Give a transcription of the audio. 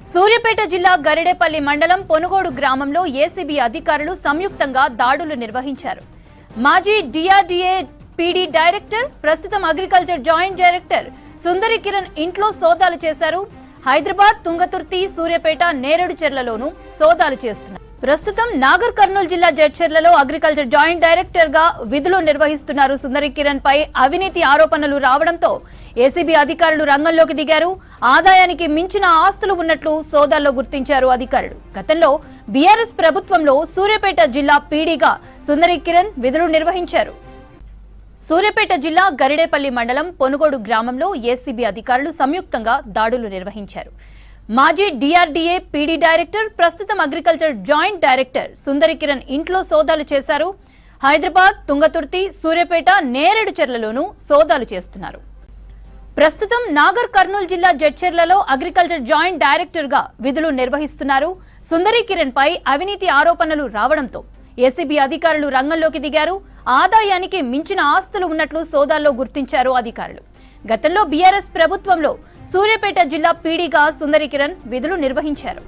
సూర్యాపేట జిల్లా గరిడేపల్లి మండలం పొనుగోడు గ్రామంలో ఏసీబీ అధికారులు సంయుక్తంగా దాడులు నిర్వహించారు. మాజీ డిఆర్డీఏ పీడీ డైరెక్టర్, ప్రస్తుతం అగ్రికల్చర్ జాయింట్ డైరెక్టర్ సుందరి కిరణ్ ఇంట్లో సోదాలు చేశారు. హైదరాబాద్, తుంగతుర్తి, సూర్యాపేట, నేరేడుచెర్లలోనూ సోదాలు చేస్తున్నారు. ప్రస్తుతం నాగర్ కర్నూలు జిల్లా జడ్చర్లలో అగ్రికల్చర్ జాయింట్ డైరెక్టర్ గా విధులు నిర్వహిస్తున్నారు. సుందరి కిరణ్ పై అవినీతి ఆరోపణలు రావడంతో ఏసీబీ అధికారులు రంగంలోకి దిగారు. ఆదాయానికి మించిన ఆస్తులు ఉన్నట్లు సోదాల్లో గుర్తించారు అధికారులు. గతంలో బీఆర్ఎస్ ప్రభుత్వంలో సూర్యాపేట జిల్లా పీడీగా సుందరి కిరణ్ విధులు నిర్వహించారు. సూర్యాపేట జిల్లా గరిడేపల్లి మండలం పొనుగోడు గ్రామంలో ఏసీబీ అధికారులు సంయుక్తంగా దాడులు నిర్వహించారు. మాజీ డిఆర్డీఏ పీడీ డైరెక్టర్, ప్రస్తుతం అగ్రికల్చర్ జాయింట్ డైరెక్టర్ సుందరి కిరణ్ ఇంట్లో సోదాలు చేశారు. హైదరాబాద్, తుంగతుర్తి, సూర్యాపేట, నేరేడుచెర్లలోనూ సోదాలు చేస్తున్నారు. ప్రస్తుతం నాగర్ కర్నూలు జిల్లా జడ్చర్లలో అగ్రికల్చర్ జాయింట్ డైరెక్టర్ గా విధులు నిర్వహిస్తున్నారు. సుందరి కిరణ్ పై అవినీతి ఆరోపణలు రావడంతో ఏసీబీ అధికారులు రంగంలోకి దిగారు. ఆదాయానికి మించిన ఆస్తులు ఉన్నట్లు సోదాల్లో గుర్తించారు అధికారులు. గతంలో బీఆర్ఎస్ ప్రభుత్వంలో సూర్యాపేట జిల్లా పీడీగా సుందరి కిరణ్ విధులు నిర్వహించారు.